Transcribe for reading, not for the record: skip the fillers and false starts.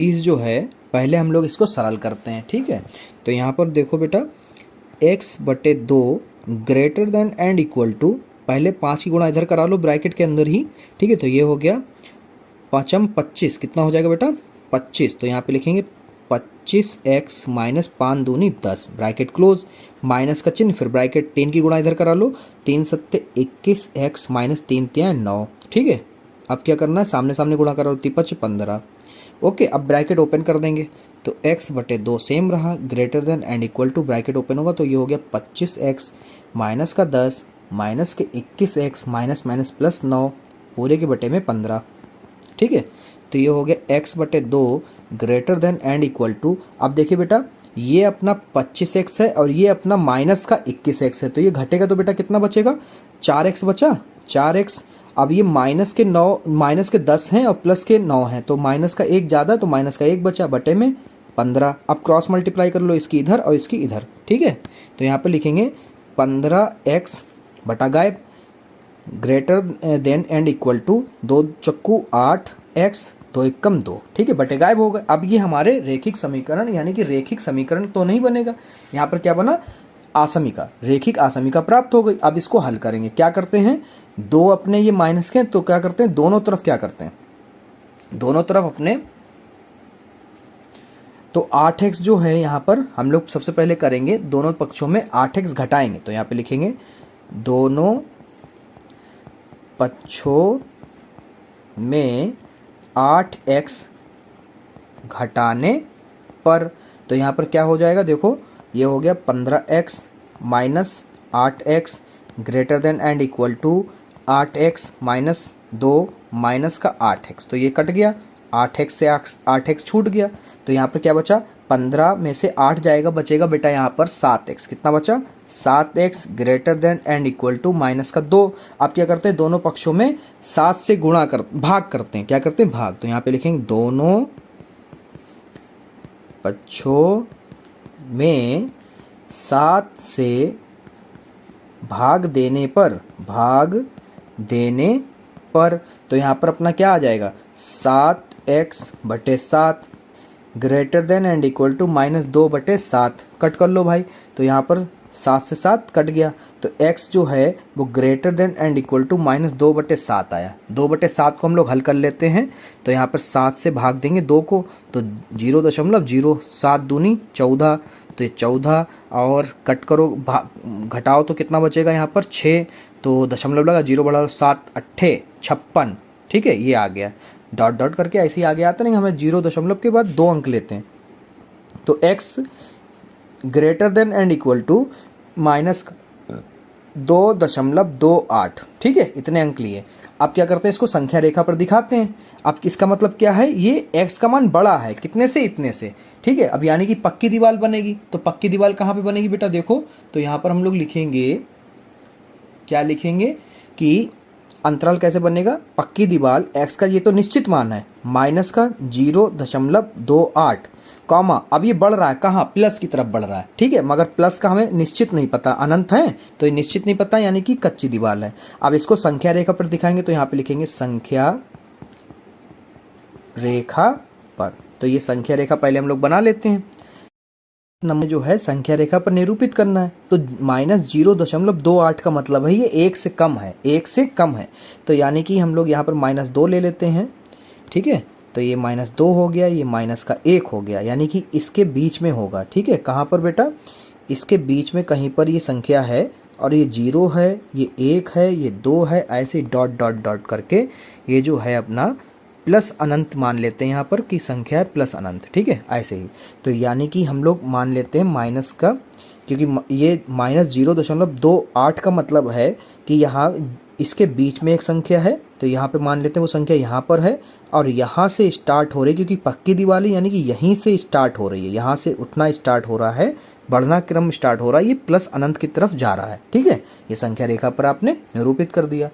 इस जो है पहले हम लोग इसको सरल करते हैं, ठीक है। तो यहाँ पर देखो बेटा, x/2 greater than and equal to, पहले 5 की गुणा इधर करा लो ब्रैकेट के अंदर ही, ठीक है। तो ये हो गया 5m 25, कितना हो जाएगा बेटा 25। तो यहाँ पे लिखेंगे 25x माइनस 5 दूनी 10, ब्रैकेट क्लोज, माइनस का चिन्ह, फिर ब्रैकेट 3 की गुणा इधर करा लो, 3 सत्ते 21x माइनस 3 तिया 9, ठीक है। अब क्या करना है, सामने सामने गुणा करा लो, 3×5 15। ओके, अब ब्रैकेट ओपन कर देंगे तो x/2 सेम रहा, greater than and equal to, bracket open होगा तो ये हो गया 25x माइनस का 10 माइनस के 21x माइनस माइनस प्लस 9 पूरे के बटे में 15, ठीक है। तो ये हो गया x/2 greater than and equal to, अब देखिए बेटा ये अपना 25x है और ये अपना माइनस का 21x है, तो ये घटेगा तो बेटा कितना बचेगा, 4x बचा, 4x। अब ये माइनस के 10 हैं और प्लस के 9 हैं, तो माइनस का 1 ज़्यादा, तो माइनस का 1 बचा बटे में 15। अब क्रॉस मल्टीप्लाई कर लो इसकी इधर और इसकी इधर, ठीक है। तो यहाँ पे लिखेंगे 15x बटा गायब greater than and equal to 2 चक्कू 8x 2 एकम 2, ठीक है, बटे गायब हो गए। अब ये हमारे रेखिक समीकरण, यानी कि रेखिक समीकरण तो नहीं बनेगा, यहाँ पर क्या बना, आसमिका, रेखिक आसमिका प्राप्त हो गई। अब इसको हल करेंगे, क्या करते हैं, दो अपने ये माइनस के, तो क्या करते हैं, दोनों तरफ क्या करते हैं, दोनों तरफ अपने, तो 8x जो है यहाँ पर हम लोग सबसे पहले करेंगे, दोनों पक्षों में 8x घटाएंगे। तो यहाँ पे लिखेंगे दोनों पक्षों में 8x घटाने पर, तो यहाँ पर क्या हो जाएगा, देखो ये हो गया 15x minus 8x greater than and equal to 8x minus 2 minus का 8x, तो ये कट गया, 8x से 8x छूट गया, तो यहाँ पर क्या बचा, 15 में से 8 जाएगा, बचेगा बेटा यहाँ पर 7x, कितना बचा, 7x greater than and equal to minus का 2। आप क्या करते हैं, दोनों पक्षों में 7 से भाग करते हैं, क्या करते हैं, भाग। तो यहाँ पे लिखेंगे दोनों पक्षों में 7 से भाग देने पर, तो यहाँ पर अपना क्या आ जाएगा, 7x/7 greater than and equal to minus 2/7, cut कर लो भाई। तो यहाँ पर 7 से 7 कट गया, तो x जो है वो greater than and equal to minus 2/7 आया। 2/7 को हम लोग हल कर लेते हैं, तो यहाँ पर 7 से भाग देंगे 2 को, तो 0.0, 7 दूनी 14, तो ये 14, और कट करो घटाओ तो कितना बचेगा यहाँ पर 6, तो दशमलव लगा, 0 बढ़ा 7 8 56, ठीक है, ये आ गया, डॉट डॉट करके ऐसे ही आगे आता नहीं, हमें 0 दशमलव के बाद 2 अंक लेते हैं। तो x greater than and equal to minus 2.28, ठीक है, इतने अंक लिए। अब क्या करते हैं, इसको संख्या रेखा पर दिखाते हैं। अब इसका मतलब क्या है, ये x का मान बड़ा है, कितने से, इतने से, ठीक है। अब यानी कि पक्की दीवार बनेगी, तो पक्की दीवार कहाँ पे बनेगी बेटा, देखो तो यहाँ पर हम लोग लिखेंगे, क्या लिखेंगे कि अंतराल कैसे बनेगा, पक्की दीवार x का ये तो निश्चित मान है, माइनस का 0.28 कॉमा, अब ये बढ़ रहा है कहाँ, प्लस की तरफ बढ़ रहा है, ठीक है, मगर प्लस का हमें निश्चित नहीं पता, अनंत है तो ये निश्चित नहीं पता, यानी कि कच्ची दीवार है। अब इसको संख्या रेखा पर दिखाएंगे, तो यहाँ पे लिखेंगे संख्या रेखा पर, तो ये संख्या रेखा पहले हम लोग बना लेते हैं। नंबर जो है संख्या रेखा पर निरूपित करना है, तो माइनस 0.28 का मतलब है ये 1 से कम है, 1 से कम है, तो यानी कि हम लोग यहाँ पर -2 ले लेते हैं, ठीक है। तो ये -2 हो गया, ये माइनस का 1 हो गया, यानी कि इसके बीच में होगा, ठीक है। कहाँ पर बेटा, इसके बीच में कहीं पर ये संख्या है, और ये 0 है, ये 1 है, ये 2 है, ऐसे डॉट डॉट डॉट करके ये जो है अपना प्लस अनंत मान लेते हैं यहाँ पर कि संख्या है प्लस अनंत, ठीक है, ऐसे ही। तो यानी कि हम लोग मान लेते हैं माइनस का, क्योंकि ये -0.28 का मतलब है कि यहाँ इसके बीच में एक संख्या है, तो यहाँ पे मान लेते हैं वो संख्या यहाँ पर है, और यहाँ से स्टार्ट हो रही है, क्योंकि पक्की दीवार यानी कि यहीं से स्टार्ट हो रही है, यहाँ से उठना स्टार्ट हो रहा है, बढ़ना क्रम स्टार्ट हो रहा है, ये प्लस अनंत की तरफ जा रहा है, ठीक है। ये संख्या रेखा पर आपने निरूपित कर दिया।